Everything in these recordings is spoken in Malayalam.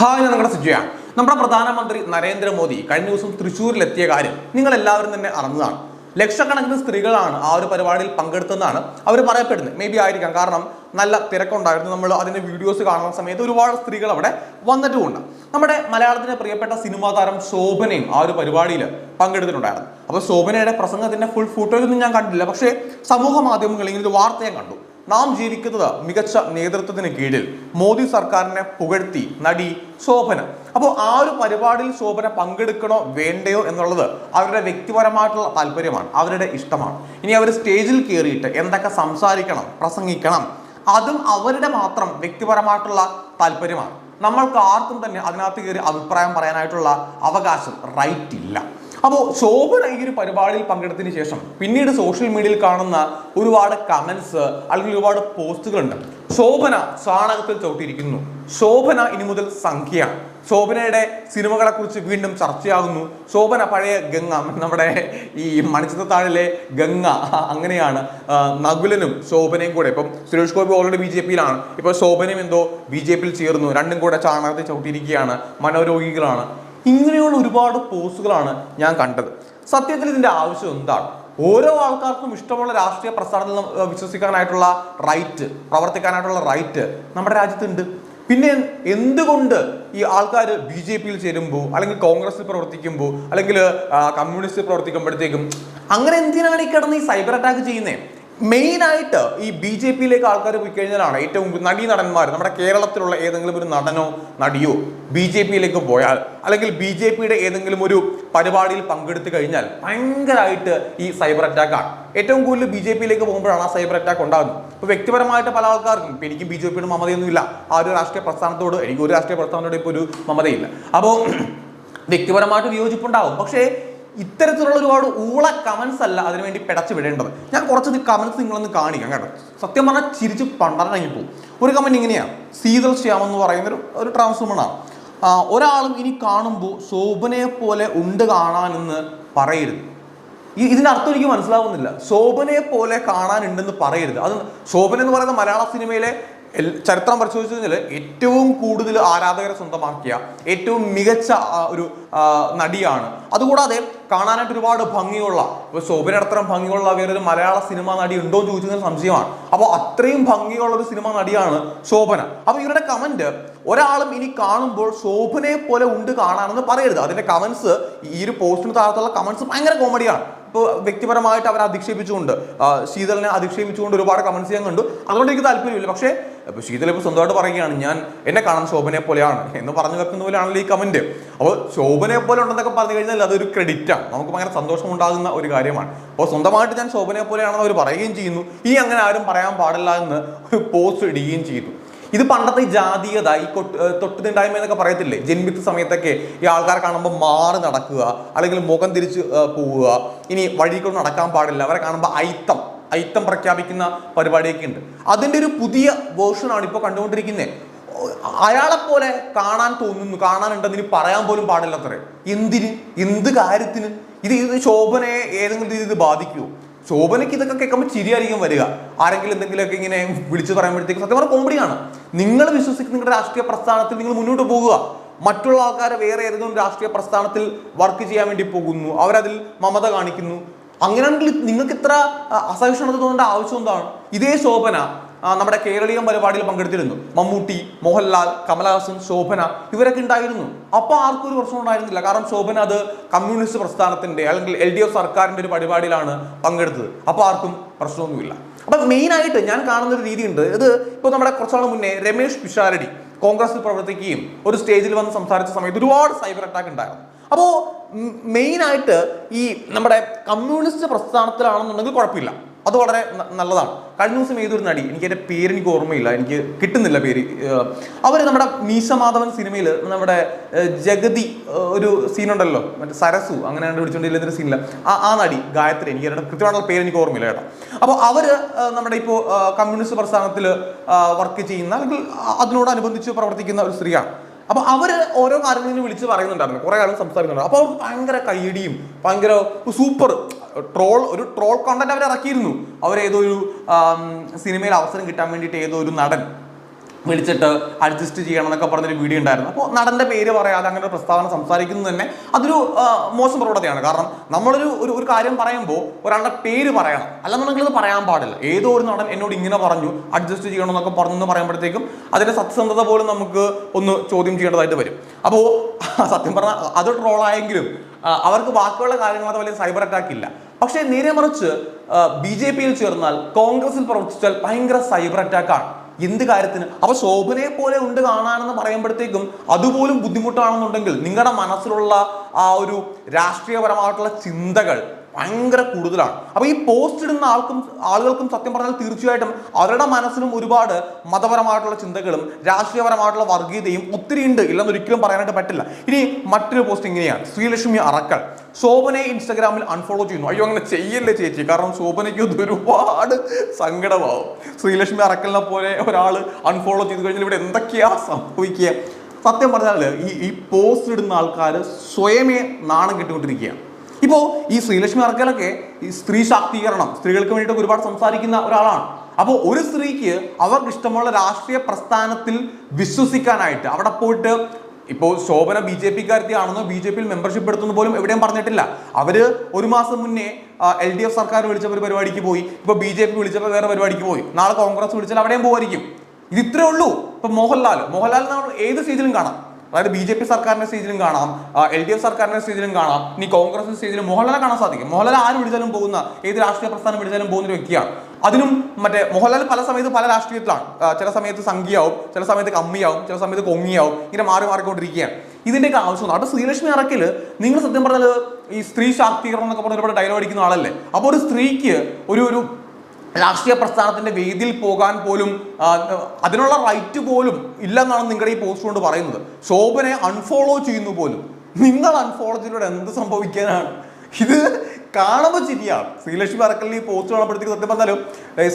ഹായ്, ഞാൻ നിങ്ങളുടെ സുജയാണ്. നമ്മുടെ പ്രധാനമന്ത്രി നരേന്ദ്രമോദി കഴിഞ്ഞ ദിവസം തൃശ്ശൂരിലെത്തിയ കാര്യം നിങ്ങൾ എല്ലാവരും തന്നെ അറിഞ്ഞതാണ്. ലക്ഷക്കണക്കിന് സ്ത്രീകളാണ് ആ ഒരു പരിപാടിയിൽ പങ്കെടുത്തതെന്നാണ് അവർ പറയപ്പെടുന്നത്. മേ ബി ആയിരിക്കാം, കാരണം നല്ല തിരക്കുണ്ടായിരുന്നു. നമ്മൾ അതിന്റെ വീഡിയോസ് കാണുന്ന സമയത്ത് ഒരുപാട് സ്ത്രീകൾ അവിടെ വന്നിട്ടുമുണ്ട്. നമ്മുടെ മലയാളത്തിന്റെ പ്രിയപ്പെട്ട സിനിമാ താരം ശോഭനയും ആ ഒരു പരിപാടിയിൽ പങ്കെടുത്തിട്ടുണ്ടായിരുന്നു. അപ്പോൾ ശോഭനയുടെ പ്രസംഗത്തിന്റെ ഫുൾ ഫുട്ടേജ് ഒന്നും ഞാൻ കണ്ടില്ല, പക്ഷേ സമൂഹ മാധ്യമങ്ങളിൽ ഒരു വാർത്ത ഞാൻ കണ്ടു. നാം ജീവിക്കുന്നത് മികച്ച നേതൃത്വത്തിന് കീഴിൽ, മോദി സർക്കാരിനെ പുകഴ്ത്തി നടി ശോഭന. അപ്പോൾ ആ ഒരു പരിപാടിയിൽ ശോഭന പങ്കെടുക്കണോ വേണ്ടയോ എന്നുള്ളത് അവരുടെ വ്യക്തിപരമായിട്ടുള്ള താല്പര്യമാണ്, അവരുടെ ഇഷ്ടമാണ്. ഇനി അവർ സ്റ്റേജിൽ കയറിയിട്ട് എന്തൊക്കെ സംസാരിക്കണം, പ്രസംഗിക്കണം, അതും അവരുടെ മാത്രം വ്യക്തിപരമായിട്ടുള്ള താല്പര്യമാണ്. നമ്മൾക്ക് ആർക്കും തന്നെ അതിനകത്ത് കയറി അഭിപ്രായം പറയാനായിട്ടുള്ള അവകാശം, റൈറ്റ് ഇല്ല. അപ്പോൾ ശോഭന ഈ ഒരു പരിപാടിയിൽ പങ്കെടുത്തതിന് ശേഷം പിന്നീട് സോഷ്യൽ മീഡിയയിൽ കാണുന്ന ഒരുപാട് കമന്റ്സ് അല്ലെങ്കിൽ ഒരുപാട് പോസ്റ്റുകളുണ്ട്. ശോഭന ചാണകത്തിൽ ചവിട്ടിയിരിക്കുന്നു, ശോഭന ഇനി മുതൽ സംഖ്യയാണ്, ശോഭനയുടെ സിനിമകളെ കുറിച്ച് വീണ്ടും ചർച്ചയാകുന്നു, ശോഭന പഴയ ഗംഗ, നമ്മുടെ ഈ മണിച്ചിത്രത്താഴിലെ ഗംഗ അങ്ങനെയാണ്. നകുലനും ശോഭനയും കൂടെ, ഇപ്പം സുരേഷ് ഗോപി ഓൾറെഡി BJP യിലാണ്, ഇപ്പൊ ശോഭനയും എന്തോ BJP യിൽ ചേർന്നു, രണ്ടും കൂടെ ചാണകത്തിൽ ചവിട്ടിയിരിക്കുകയാണ്, മനോരോഗികളാണ്. ഇങ്ങനെയുള്ള ഒരുപാട് പോസ്റ്റുകളാണ് ഞാൻ കണ്ടത്. സത്യത്തിൽ ഇതിന്റെ ആവശ്യം എന്താണ്? ഓരോ ആൾക്കാർക്കും ഇഷ്ടമുള്ള രാഷ്ട്രീയ പ്രസ്ഥാനത്തിൽ വിശ്വസിക്കാനായിട്ടുള്ള റൈറ്റ്, പ്രവർത്തിക്കാനായിട്ടുള്ള റൈറ്റ് നമ്മുടെ രാജ്യത്തുണ്ട്. പിന്നെ എന്തുകൊണ്ട് ഈ ആൾക്കാർ BJP യിൽ ചേരുമ്പോൾ, അല്ലെങ്കിൽ കോൺഗ്രസിൽ പ്രവർത്തിക്കുമ്പോൾ, അല്ലെങ്കിൽ കമ്മ്യൂണിസ്റ്റിൽ പ്രവർത്തിക്കുമ്പോഴത്തേക്കും അങ്ങനെ എന്തിനാണ് ഈ കിടന്ന് ഈ സൈബർ അറ്റാക്ക് ചെയ്യുന്നത്? മെയിനായിട്ട് ഈ BJP യിലേക്ക് ആൾക്കാർ പോയി കഴിഞ്ഞാലാണ് ഏറ്റവും നടന്മാർ, നമ്മുടെ കേരളത്തിലുള്ള ഏതെങ്കിലും ഒരു നടനോ നടിയോ BJP യിലേക്ക് പോയാൽ, അല്ലെങ്കിൽ BJP യുടെ ഏതെങ്കിലും ഒരു പരിപാടിയിൽ പങ്കെടുത്തു കഴിഞ്ഞാൽ ഭയങ്കരമായിട്ട് ഈ സൈബർ അറ്റാക്കാണ്. ഏറ്റവും കൂടുതൽ BJP യിലേക്ക് പോകുമ്പോഴാണ് ആ സൈബർ അറ്റാക്ക് ഉണ്ടാകുന്നത്. ഇപ്പോൾ വ്യക്തിപരമായിട്ട് പല ആൾക്കാർക്കും, ഇപ്പം എനിക്ക് BJP യുടെ മമതയൊന്നുമില്ല, ആ ഒരു രാഷ്ട്രീയ പ്രസ്ഥാനത്തോട് എനിക്ക് ഒരു രാഷ്ട്രീയ പ്രസ്ഥാനത്തോട് ഇപ്പോൾ ഒരു മമതയില്ല. അപ്പോൾ വ്യക്തിപരമായിട്ട് വിയോജിപ്പുണ്ടാകും. പക്ഷേ ഇത്തരത്തിലുള്ള ഒരുപാട് ഊള കമന്റ്സ് അല്ല അതിനുവേണ്ടി പിടച്ചു വിടേണ്ടത്. ഞാൻ കുറച്ച് കമന്റ്സ് നിങ്ങളൊന്ന് കാണിക്കാം കേട്ടോ. സത്യം പറഞ്ഞാൽ ചിരിച്ച് പണ്ടറങ്ങി പോകും. ഒരു കമന്റ് ഇങ്ങനെയാണ്, ശീതൾ ശ്യാം എന്ന് പറയുന്ന ഒരു ട്രാൻസ്ഫോമറാണ്. ഒരാളും ഇനി കാണുമ്പോൾ ശോഭനയെ പോലെ ഉണ്ട് കാണാനെന്ന് പറയരുത്. ഇതിന്റെ അർത്ഥം എനിക്ക് മനസ്സിലാവുന്നില്ല. ശോഭനയെ പോലെ കാണാനുണ്ടെന്ന് പറയരുത്. അത് ശോഭന എന്ന് പറയുന്ന മലയാള സിനിമയിലെ ചരിത്രം പരിശോധിച്ചു കഴിഞ്ഞാൽ ഏറ്റവും കൂടുതൽ ആരാധകരെ സ്വന്തമാക്കിയ ഏറ്റവും മികച്ച ഒരു നടിയാണ്. അതുകൂടാതെ കാണാനായിട്ട് ഒരുപാട് ഭംഗിയുള്ള, ഇപ്പോൾ ശോഭനയുടെ അത്രയും ഭംഗിയുള്ള വേറൊരു മലയാള സിനിമാ നടി ഉണ്ടോ എന്ന് ചോദിച്ചതിന് സംശയമാണ്. അപ്പോൾ അത്രയും ഭംഗിയുള്ള ഒരു സിനിമാ നടിയാണ് ശോഭന. അപ്പോൾ ഇവരുടെ കമന്റ്, ഒരാളും ഇനി കാണുമ്പോൾ ശോഭനയെ പോലെ ഉണ്ട് കാണാനെന്ന് പറയരുത്. അതിന്റെ കമന്റ്സ്, ഈ ഒരു പോസ്റ്റിന് താഴത്തുള്ള കമന്റ്സ് ഭയങ്കര കോമഡിയാണ്. ഇപ്പോൾ വ്യക്തിപരമായിട്ട് അവരെ അധിക്ഷേപിച്ചുകൊണ്ട്, ശീതളിനെ അധിക്ഷേപിച്ചുകൊണ്ട് ഒരുപാട് കമന്റ്സ് ഞാൻ കണ്ടു. അതുകൊണ്ട് എനിക്ക് താല്പര്യമില്ല. പക്ഷേ ഇപ്പോൾ ശീതൾ ഇപ്പോൾ സ്വന്തമായിട്ട് പറയുകയാണ്, ഞാൻ എന്നെ കാണാൻ ശോഭനയെ പോലെയാണ് എന്ന് പറഞ്ഞു വെക്കുന്ന പോലെയാണല്ലോ ഈ കമന്റ്. അപ്പോൾ ശോഭനയെ പോലെ ഉണ്ടെന്നൊക്കെ പറഞ്ഞു കഴിഞ്ഞാൽ അതൊരു ക്രെഡിറ്റാണ്, നമുക്ക് ഭയങ്കര സന്തോഷം ഉണ്ടാകുന്ന ഒരു കാര്യമാണ്. അപ്പോൾ സ്വന്തമായിട്ട് ഞാൻ ശോഭനയെ പോലെയാണെന്ന് അവർ പറയുകയും ചെയ്യുന്നു. ഇനി അങ്ങനെ ആരും പറയാൻ പാടില്ല എന്ന് ഒരു പോസ്റ്റ് ഇടുകയും ചെയ്തു. ഇത് പണ്ടത്തെ ഈ ജാതീയത, ഈ തൊട്ടുതിണ്ടായ്മ എന്നൊക്കെ പറയത്തില്ലേ, ജന്മിത്ത സമയത്തൊക്കെ ഈ ആൾക്കാരെ കാണുമ്പോൾ മാറി നടക്കുക, അല്ലെങ്കിൽ മുഖം തിരിച്ച് പോവുക, ഇനി വഴിക്കൊണ്ട് നടക്കാൻ പാടില്ല, അവരെ കാണുമ്പോൾ അയിത്തം പ്രഖ്യാപിക്കുന്ന പരിപാടിയൊക്കെ ഉണ്ട്. അതിൻ്റെ ഒരു പുതിയ വേർഷനാണ് ഇപ്പോൾ കണ്ടുകൊണ്ടിരിക്കുന്നത്. അയാളെപ്പോലെ കാണാൻ തോന്നുന്നു, കാണാനുണ്ടെന്ന് ഇനി പറയാൻ പോലും പാടില്ലത്രേ. എന്ത് കാര്യത്തിന്? ഇത് ശോഭനയെ ഏതെങ്കിലും രീതിയിൽ ബാധിക്കുമോ? ശോഭനയ്ക്ക് ഇതൊക്കെ കേൾക്കുമ്പോൾ ചിരിയായിരിക്കും വരിക. ആരെങ്കിലും എന്തെങ്കിലുമൊക്കെ ഇങ്ങനെ വിളിച്ചു പറയുമ്പോഴത്തേക്ക് സത്യം പറഞ്ഞാൽ കോമഡിയാണ്. നിങ്ങൾ വിശ്വസിക്കുന്ന നിങ്ങളുടെ രാഷ്ട്രീയ പ്രസ്ഥാനത്തിൽ നിങ്ങൾ മുന്നോട്ട് പോകുക. മറ്റുള്ള ആൾക്കാരെ വേറെ ഏതെങ്കിലും രാഷ്ട്രീയ പ്രസ്ഥാനത്തിൽ വർക്ക് ചെയ്യാൻ വേണ്ടി പോകുന്നു, അവരതിൽ മമത കാണിക്കുന്നു. അങ്ങനെയാണെങ്കിൽ നിങ്ങൾക്ക് ഇത്ര അസഹിഷ്ണുത തോന്നേണ്ട ആവശ്യം എന്താണ്? ഇതേ ശോഭന നമ്മുടെ കേരളീയം പരിപാടിയിൽ പങ്കെടുത്തിരുന്നു. മമ്മൂട്ടി, മോഹൻലാൽ, കമലഹാസൻ, ശോഭന ഇവരൊക്കെ ഉണ്ടായിരുന്നു. അപ്പോൾ ആർക്കും ഒരു പ്രശ്നം ഉണ്ടായിരുന്നില്ല. കാരണം ശോഭന അത് കമ്മ്യൂണിസ്റ്റ് പ്രസ്ഥാനത്തിന്റെ അല്ലെങ്കിൽ LDF സർക്കാരിന്റെ ഒരു പരിപാടിയിലാണ് പങ്കെടുത്തത്. അപ്പോൾ ആർക്കും പ്രശ്നമൊന്നുമില്ല. അപ്പം മെയിനായിട്ട് ഞാൻ കാണുന്ന ഒരു രീതിയുണ്ട്. ഇത് ഇപ്പോൾ നമ്മുടെ കുറച്ചാൾ മുന്നേ രമേഷ് പിഷാരടി കോൺഗ്രസിൽ പ്രവർത്തിക്കുകയും ഒരു സ്റ്റേജിൽ വന്ന് സംസാരിച്ച സമയത്ത് ഒരുപാട് സൈബർ അറ്റാക്ക് ഉണ്ടായിരുന്നു. അപ്പോൾ മെയിനായിട്ട് ഈ നമ്മുടെ കമ്മ്യൂണിസ്റ്റ് പ്രസ്ഥാനത്തിലാണെന്നുണ്ടെങ്കിൽ കുഴപ്പമില്ല, അത് വളരെ നല്ലതാണ്. കഴിഞ്ഞ ദിവസം ഏതൊരു നടി, എൻ്റെ പേരെനിക്ക് ഓർമ്മയില്ല, എനിക്ക് കിട്ടുന്നില്ല പേര്, അവർ നമ്മുടെ മീശമാധവൻ സിനിമയിൽ നമ്മുടെ ജഗതി ഒരു സീനുണ്ടല്ലോ, മറ്റേ സരസു അങ്ങനെ വിളിച്ചുകൊണ്ടിരുന്ന സീനില്ല, ആ നടി ഗായത്രി, എനിക്ക് കൃത്യമായിട്ടുള്ള പേര് എനിക്ക് ഓർമ്മയില്ല കേട്ടോ. അപ്പോൾ അവർ നമ്മുടെ ഇപ്പോൾ കമ്മ്യൂണിസ്റ്റ് പ്രസ്ഥാനത്തിൽ വർക്ക് ചെയ്യുന്ന അല്ലെങ്കിൽ അതിനോടനുബന്ധിച്ച് പ്രവർത്തിക്കുന്ന ഒരു സ്ത്രീയാണ്. അപ്പോൾ അവർ ഓരോ കാര്യങ്ങളും വിളിച്ച് പറയുന്നുണ്ടായിരുന്നു, കുറേ കാലം സംസാരിക്കുന്നുണ്ട്. അപ്പോൾ അവർക്ക് ഭയങ്കര കയ്യടിയും ഭയങ്കര സൂപ്പർ ഒരു ട്രോൾ കണ്ടന്റ് അവർ ഇറക്കിയിരുന്നു. അവരേതോ ഒരു സിനിമയിൽ അവസരം കിട്ടാൻ വേണ്ടിയിട്ട് ഏതോ ഒരു നടൻ വിളിച്ചിട്ട് അഡ്ജസ്റ്റ് ചെയ്യണം എന്നൊക്കെ പറഞ്ഞൊരു വീഡിയോ ഉണ്ടായിരുന്നു. അപ്പോൾ നടന്റെ പേര് പറയാതെ അങ്ങനെ ഒരു പ്രസ്താവന സംസാരിക്കുന്നത് തന്നെ അതൊരു മോശം പ്രവണതയാണ്. കാരണം നമ്മളൊരു കാര്യം പറയുമ്പോൾ ഒരാളുടെ പേര് പറയണം, അല്ലെന്നുണ്ടെങ്കിൽ അത് പറയാൻ പാടില്ല. ഏതോ ഒരു നടൻ എന്നോട് ഇങ്ങനെ പറഞ്ഞു, അഡ്ജസ്റ്റ് ചെയ്യണം എന്നൊക്കെ പറഞ്ഞു പറയുമ്പോഴത്തേക്കും അതിന്റെ സത്യസന്ധത പോലും നമുക്ക് ഒന്ന് ചോദ്യം ചെയ്യേണ്ടതായിട്ട് വരും. അപ്പോൾ സത്യം പറഞ്ഞാൽ അത് ട്രോളായെങ്കിലും അവർക്ക് ബാക്കിയുള്ള കാര്യങ്ങളൊക്കെ വലിയ സൈബർ അറ്റാക്ക് ഇല്ല. പക്ഷേ നേരെ മറിച്ച് BJP-യിൽ ചേർന്നാൽ, കോൺഗ്രസിൽ പ്രവർത്തിച്ചാൽ ഭയങ്കര സൈബർ അറ്റാക്കാണ്. എന്ത് കാര്യത്തിന്? അപ്പൊ ശോഭനയെ പോലെ ഉണ്ട് കാണാനെന്ന് പറയുമ്പോഴത്തേക്കും അതുപോലും ബുദ്ധിമുട്ടാണെന്നുണ്ടെങ്കിൽ നിങ്ങളുടെ മനസ്സിലുള്ള ആ ഒരു രാഷ്ട്രീയപരമായിട്ടുള്ള ചിന്തകൾ ഭയങ്കര കൂടുതലാണ്. അപ്പൊ ഈ പോസ്റ്റ് ഇടുന്ന ആളുകൾക്കും സത്യം പറഞ്ഞാൽ തീർച്ചയായിട്ടും അവരുടെ മനസ്സിലും ഒരുപാട് മതപരമായിട്ടുള്ള ചിന്തകളും രാഷ്ട്രീയപരമായിട്ടുള്ള വർഗീയതയും ഒത്തിരി ഉണ്ട്, ഇല്ലെന്ന് ഒരിക്കലും പറയാനായിട്ട് പറ്റില്ല. ഇനി മറ്റൊരു പോസ്റ്റ് ഇങ്ങനെയാണ്. ശ്രീലക്ഷ്മി അറക്കൽ ശോഭനയെ ഇൻസ്റ്റാഗ്രാമിൽ അൺഫോളോ ചെയ്യുന്നു. അയ്യോ അങ്ങനെ ചെയ്യല്ലേ ചേച്ചി, കാരണം ശോഭനയ്ക്ക് ഒരുപാട് സങ്കടമാവും. ശ്രീലക്ഷ്മി അറക്കലിനെ പോലെ ഒരാൾ അൺഫോളോ ചെയ്ത് കഴിഞ്ഞാൽ ഇവിടെ എന്തൊക്കെയാ സംഭവിക്കുക? സത്യം പറഞ്ഞാൽ ഈ പോസ്റ്റ് ഇടുന്ന ആൾക്കാർ സ്വയമേ നാണം കെട്ടുകൊണ്ടിരിക്കുകയാണ്. ഇപ്പോൾ ഈ ശ്രീലക്ഷ്മി അറക്കലൊക്കെ ഈ സ്ത്രീ ശാക്തീകരണം, സ്ത്രീകൾക്ക് വേണ്ടിയിട്ട് ഒരുപാട് സംസാരിക്കുന്ന ഒരാളാണ്. അപ്പോൾ ഒരു സ്ത്രീക്ക് അവർക്ക് ഇഷ്ടമുള്ള രാഷ്ട്രീയ പ്രസ്ഥാനത്തിൽ വിശ്വസിക്കാനായിട്ട് അവിടെ പോയിട്ട്, ഇപ്പോൾ ശോഭന BJP-കാരത്തിയാണെന്നോ BJP-യിൽ മെമ്പർഷിപ്പ് എടുത്തെന്ന് പോലും എവിടെയും പറഞ്ഞിട്ടില്ല. അവര് ഒരു മാസം മുന്നേ LDF സർക്കാർ വിളിച്ചപ്പോൾ ഒരു പരിപാടിക്ക് പോയി, ഇപ്പോൾ BJP വിളിച്ചപ്പോൾ വേറെ പരിപാടിക്ക് പോയി, നാളെ കോൺഗ്രസ് വിളിച്ചാൽ അവിടെയും പോയിരിക്കും. ഇത് ഇത്രേ ഉള്ളൂ. ഇപ്പൊ മോഹൻലാൽ നമ്മൾ ഏത് സ്റ്റേജിലും കാണാം. അതായത് BJP സർക്കാരിന്റെ സ്റ്റേജിലും കാണാം, LDF സർക്കാരിന്റെ സ്റ്റേജിലും കാണാം, ഇനി കോൺഗ്രസ് സ്റ്റേജിലും മോഹൻലാലെ കാണാൻ സാധിക്കും. മോഹൻലാൽ ആര് വിളിച്ചാലും പോകുന്ന, ഏത് രാഷ്ട്രീയ പ്രസ്ഥാനം വിളിച്ചാലും പോകുന്ന ഒരു വ്യക്തിയാണ്. അതിനും മോഹൻലാൽ പല സമയത്ത് പല രാഷ്ട്രീയത്തിലാണ്. ചില സമയത്ത് സംഘിയാവും, ചില സമയത്ത് കമ്മിയാവും, ചില സമയത്ത് കൊങ്ങിയാവും, ഇങ്ങനെ മാറിക്കൊണ്ടിരിക്കുകയാണ്. ഇതിന്റെയൊക്കെ ആവശ്യമാണ്. അവിടെ ശ്രീലക്ഷ്മി അറക്കൽ നിങ്ങൾ സത്യം പറഞ്ഞാൽ ഈ സ്ത്രീ ശാക്തീകരണം എന്നൊക്കെ പറഞ്ഞ ഒരുപാട് ഡയലോഗ് അടിക്കുന്ന ആളല്ലേ. അപ്പോൾ ഒരു സ്ത്രീക്ക് ഒരു രാഷ്ട്രീയ പ്രസ്ഥാനത്തിന്റെ വേദിയിൽ പോകാൻ പോലും അതിനുള്ള റൈറ്റ് പോലും ഇല്ലെന്നാണ് നിങ്ങളുടെ ഈ പോസ്റ്റ് കൊണ്ട് പറയുന്നത്. ശോഭനെ അൺഫോളോ ചെയ്യുന്നു പോലും. നിങ്ങൾ അൺഫോളോ ചെയ്തോടെ എന്ത് സംഭവിക്കാനാണ്? ഇത് കാണുമ്പോൾ ചിരിയാണ്. ശ്രീലക്ഷ്മി അറക്കലിന് ഈ പോസ്റ്റ് കാണുമ്പോഴത്തേക്ക് സത്യം പറഞ്ഞാലും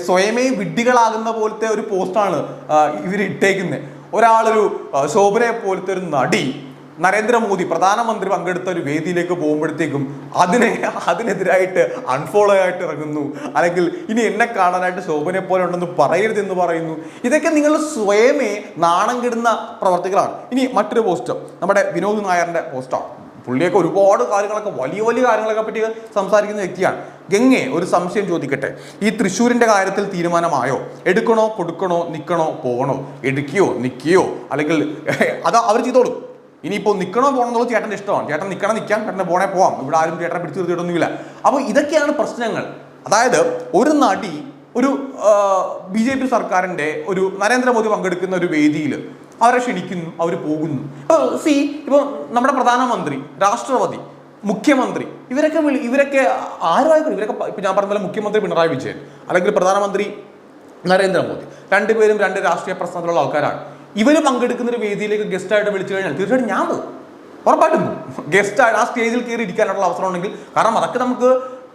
സ്വയമേ വിഡ്ഢികളാകുന്ന പോലത്തെ ഒരു പോസ്റ്റാണ് ഇവർ ഇട്ടേക്കുന്നത്. ഒരാളൊരു ശോഭനയെ പോലത്തെ ഒരു നടി നരേന്ദ്രമോദി പ്രധാനമന്ത്രി പങ്കെടുത്ത ഒരു വേദിയിലേക്ക് പോകുമ്പോഴത്തേക്കും അതിനെതിരായിട്ട് അൺഫോളോ ആയിട്ട് ഇറങ്ങുന്നു, അല്ലെങ്കിൽ ഇനി എന്നെ കാണാനായിട്ട് ശോഭനെ പോലെ ഉണ്ടെന്ന് പറയരുതെന്ന് പറയുന്നു. ഇതൊക്കെ നിങ്ങൾ സ്വയമേ നാണം കെടുന്ന പ്രവർത്തികളാണ്. ഇനി മറ്റൊരു പോസ്റ്റ് നമ്മുടെ വിനോദ് നായരുടെ പോസ്റ്റാണ്. പുള്ളിയൊക്കെ ഒരുപാട് കാര്യങ്ങളൊക്കെ വലിയ കാര്യങ്ങളൊക്കെ പറ്റി സംസാരിക്കുന്ന വ്യക്തിയാണ്. ഗംഗെ, ഒരു സംശയം ചോദിക്കട്ടെ. ഈ തൃശ്ശൂരിന്റെ കാര്യത്തിൽ തീരുമാനമായോ? എടുക്കണോ, കൊടുക്കണോ, നിൽക്കണോ, പോകണോ? എടുക്കുകയോ നിൽക്കുകയോ അല്ലെങ്കിൽ അത് അവർ ചെയ്തോളും. ഇനിയിപ്പോൾ നിൽക്കണോ പോകണം എന്നുള്ളത് ചേട്ടൻ്റെ ഇഷ്ടമാണ്. ചേട്ടൻ നിൽക്കണം, നിൽക്കാം, ചേട്ടനെ പോണേ പോവാം. ഇവിടെ ആരും ചേട്ടനെ പിടിച്ചു നിർത്തിയിട്ടൊന്നുമില്ല. അപ്പോൾ ഇതൊക്കെയാണ് പ്രശ്നങ്ങൾ. അതായത് ഒരു നടി ഒരു BJP സർക്കാരിൻ്റെ ഒരു നരേന്ദ്രമോദി പങ്കെടുക്കുന്ന ഒരു വേദിയിൽ അവരെ ക്ഷണിക്കുന്നു, അവർ പോകുന്നു. ഇപ്പോൾ നമ്മുടെ പ്രധാനമന്ത്രി, രാഷ്ട്രപതി, മുഖ്യമന്ത്രി, ഇവരൊക്കെ ആരുമായിക്കോട്ടെ, ഇവരൊക്കെ ഇപ്പം ഞാൻ പറഞ്ഞ പോലെ മുഖ്യമന്ത്രി പിണറായി വിജയൻ അല്ലെങ്കിൽ പ്രധാനമന്ത്രി നരേന്ദ്രമോദി, രണ്ടുപേരും രണ്ട് രാഷ്ട്രീയ പ്രശ്നത്തിലുള്ള ആൾക്കാരാണ്. ഇവർ പങ്കെടുക്കുന്ന ഒരു വേദിയിലേക്ക് ഗസ്റ്റായിട്ട് വിളിച്ചു കഴിഞ്ഞാൽ തീർച്ചയായിട്ടും ഞാൻ പോകും, ഉറപ്പായിട്ടും പോകും. ഗസ്റ്റായിട്ട് ആ സ്റ്റേജിൽ കയറി ഇരിക്കാനുള്ള അവസരം ഉണ്ടെങ്കിൽ, കാരണം അതൊക്കെ നമുക്ക്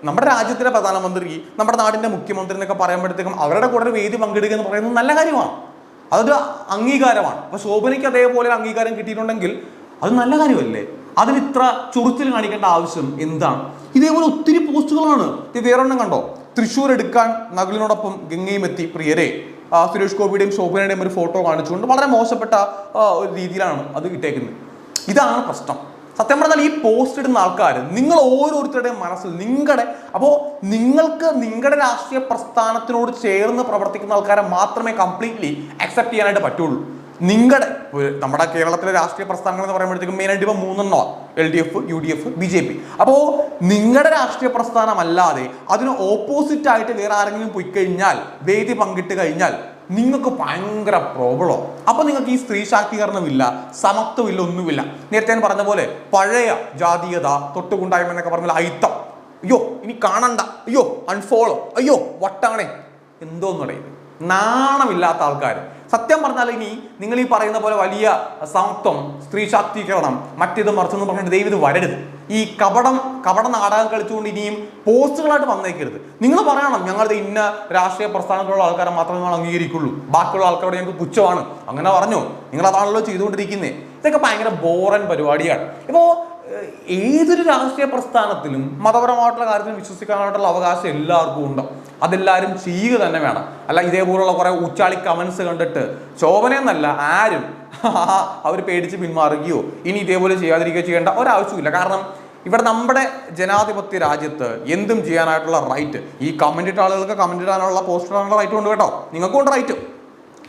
നമ്മുടെ രാജ്യത്തിൻ്റെ പ്രധാനമന്ത്രി, നമ്മുടെ നാടിൻ്റെ മുഖ്യമന്ത്രി എന്നൊക്കെ പറയുമ്പോഴത്തേക്കും അവരുടെ കൂടെ ഒരു വേദി പങ്കെടുക്കുക എന്ന് പറയുന്നത് നല്ല കാര്യമാണ്, അതൊരു അംഗീകാരമാണ്. അപ്പോൾ ശോഭനയ്ക്ക് അതേപോലെ അംഗീകാരം കിട്ടിയിട്ടുണ്ടെങ്കിൽ അത് നല്ല കാര്യമല്ലേ? അതിന് ഇത്ര ചൊറിച്ചിൽ കാണിക്കേണ്ട ആവശ്യം എന്താണ്? ഇതേപോലെ ഒത്തിരി പോസ്റ്റുകളാണ്. ഇത് വേറൊന്നും കണ്ടോ? തൃശ്ശൂർ എടുക്കാൻ നകുലിനോടൊപ്പം ഗംഗയും എത്തി പ്രിയരെ, സുരേഷ് ഗോപിയുടെയും ശോഭനയുടെയും ഒരു ഫോട്ടോ കാണിച്ചുകൊണ്ട് വളരെ മോശപ്പെട്ട ഒരു രീതിയിലാണ് അത് ഇട്ടേക്കുന്നത്. ഇതാണ് പ്രശ്നം. സത്യം പറഞ്ഞാൽ ഈ പോസ്റ്റ് ഇടുന്ന ആൾക്കാർ, നിങ്ങൾ ഓരോരുത്തരുടെയും മനസ്സിൽ നിങ്ങൾക്ക് നിങ്ങളുടെ രാഷ്ട്രീയ പ്രസ്ഥാനത്തിനോട് ചേർന്ന് പ്രവർത്തിക്കുന്ന ആൾക്കാരെ മാത്രമേ കംപ്ലീറ്റ്ലി അക്സെപ്റ്റ് ചെയ്യാനായിട്ട് പറ്റുള്ളൂ. നമ്മുടെ കേരളത്തിലെ രാഷ്ട്രീയ പ്രസ്ഥാനങ്ങൾ എന്ന് പറയുമ്പോഴത്തേക്കും മെയിനായിട്ട് ഇപ്പം 3 LDF, UDF, BJP. അപ്പോൾ നിങ്ങളുടെ രാഷ്ട്രീയ പ്രസ്ഥാനമല്ലാതെ അതിന് ഓപ്പോസിറ്റ് ആയിട്ട് വേറെ ആരെങ്കിലും പോയി കഴിഞ്ഞാൽ, വേദി പങ്കിട്ട് കഴിഞ്ഞാൽ നിങ്ങൾക്ക് ഭയങ്കര പ്രോബ്ലം. അപ്പോൾ നിങ്ങൾക്ക് ഈ സ്ത്രീ ശാക്തീകരണമില്ല, സമത്വമില്ല, ഒന്നുമില്ല. നേരത്തെ ഞാൻ പറഞ്ഞ പോലെ പഴയ ജാതീയത, തൊട്ടുകൂണ്ടായ്മ എന്നൊക്കെ പറഞ്ഞാൽ അയിത്തം, അയ്യോ ഇനി കാണണ്ട, അയ്യോ അൺഫോളോ, അയ്യോ വട്ടാണേ, എന്തോന്ന് പറയുന്നത്, നാണമില്ലാത്ത ആൾക്കാർ. സത്യം പറഞ്ഞാൽ ഇനി നിങ്ങൾ ഈ പറയുന്ന പോലെ വലിയ സമത്വം, സ്ത്രീ ശാക്തീകരണം, മറ്റേത് മറിച്ചെന്ന് പറഞ്ഞിട്ട് ദൈവം ഇത് വരരുത്. ഈ കപട നാടകം കളിച്ചുകൊണ്ട് ഇനിയും പോസ്റ്റുകളായിട്ട് വന്നേക്കരുത്. നിങ്ങൾ പറയണം ഞങ്ങളുടെ ഇന്ന രാഷ്ട്രീയ പ്രസ്ഥാനത്തിലുള്ള ആൾക്കാരെ മാത്രമേ നിങ്ങൾ അംഗീകരിക്കുള്ളൂ, ബാക്കിയുള്ള ആൾക്കാരോട് ഞങ്ങൾക്ക് പുച്ഛമാണ്, അങ്ങനെ പറഞ്ഞോ? നിങ്ങൾ അതാണല്ലോ ചെയ്തുകൊണ്ടിരിക്കുന്നത്. ഇതൊക്കെ ഭയങ്കര ബോറൻ പരിപാടിയാണ്. ഇപ്പോൾ ഏതൊരു രാഷ്ട്രീയ പ്രസ്ഥാനത്തിലും മതപരമായിട്ടുള്ള കാര്യത്തിൽ വിശ്വസിക്കാനായിട്ടുള്ള അവകാശം എല്ലാവർക്കും ഉണ്ട്. അതെല്ലാവരും ചെയ്യുക തന്നെ വേണം. അല്ല ഇതേപോലുള്ള കുറെ ഉച്ചാളി കമന്റ്സ് കണ്ടിട്ട് ശോഭനയെന്നല്ല ആരും അവർ പേടിച്ച് പിന്മാറുകയോ ഇനി ഇതേപോലെ ചെയ്യാതിരിക്കുകയോ ചെയ്യേണ്ട ഒരാവശ്യമില്ല. കാരണം ഇവിടെ നമ്മുടെ ജനാധിപത്യ രാജ്യത്ത് എന്തും ചെയ്യാനായിട്ടുള്ള റൈറ്റ് ഈ കമന്റ് ഇട്ട ആളുകൾക്ക് കമന്റ് ഇടാനുള്ള പോസ്റ്റ് ഇടാനുള്ള റൈറ്റ് ഉണ്ട് കേട്ടോ. നിങ്ങൾക്കും ഉണ്ട് റൈറ്റ്,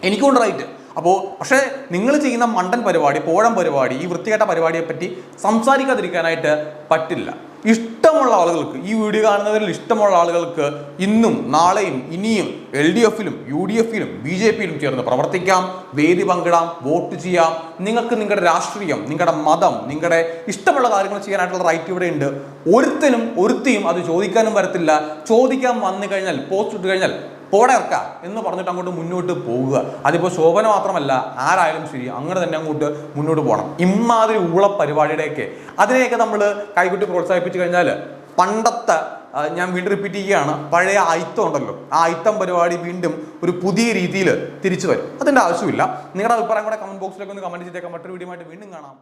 എനിക്കും ഉണ്ട് റൈറ്റ്. അപ്പോൾ പക്ഷേ നിങ്ങൾ ചെയ്യുന്ന മണ്ടൻ പരിപാടി, പോഴം പരിപാടി, ഈ വൃത്തികെട്ട പരിപാടിയെ പറ്റി സംസാരിക്കാതിരിക്കാനായിട്ട് പറ്റില്ല. ഇഷ്ടമുള്ള ആളുകൾക്ക്, ഈ വീഡിയോ കാണുന്നവരിൽ ഇഷ്ടമുള്ള ആളുകൾക്ക് ഇന്നും നാളെയും ഇനിയും LDFിലും UDFിലും BJPയിലും ചേർന്ന് പ്രവർത്തിക്കാം, വേദി പങ്കിടാം, വോട്ട് ചെയ്യാം. നിങ്ങൾക്ക് നിങ്ങളുടെ രാഷ്ട്രീയം, നിങ്ങളുടെ മതം, നിങ്ങളുടെ ഇഷ്ടമുള്ള കാര്യങ്ങൾ ചെയ്യാനായിട്ടുള്ള റൈറ്റ് ഇവിടെ ഉണ്ട്. ഒരുത്തനും ഒരുത്തിയും അത് ചോദിക്കാനും വരത്തില്ല. ചോദിക്കാൻ വന്നു കഴിഞ്ഞാൽ, പോസ്റ്റ് ഇട്ട് കഴിഞ്ഞാൽ പോടെ ഇറക്കാം എന്ന് പറഞ്ഞിട്ട് അങ്ങോട്ട് മുന്നോട്ട് പോവുക. അതിപ്പോൾ ശോഭന മാത്രമല്ല, ആരായാലും ശരി അങ്ങനെ തന്നെ അങ്ങോട്ട് മുന്നോട്ട് പോകണം. ഇമ്മാതിരി ഊള പരിപാടിയുടെയൊക്കെ അതിനെയൊക്കെ നമ്മൾ കൈകൊട്ടി പ്രോത്സാഹിപ്പിച്ചു കഴിഞ്ഞാൽ പണ്ടത്തെ, ഞാൻ വീണ്ടും റിപ്പീറ്റ് ചെയ്യുകയാണ്, പഴയ ആയിത്തം ഉണ്ടല്ലോ, ആ ആയിത്തം പരിപാടി വീണ്ടും ഒരു പുതിയ രീതിയിൽ തിരിച്ചു വരും. അതിൻ്റെ ആവശ്യമില്ല. നിങ്ങളുടെ അഭിപ്രായം കൂടെ കമന്റ് ബോക്സിലേക്ക് ഒന്ന് കമന്റ് ചെയ്തേക്കാം. മറ്റൊരു വീഡിയോ ആയിട്ട് വീണ്ടും കാണാം.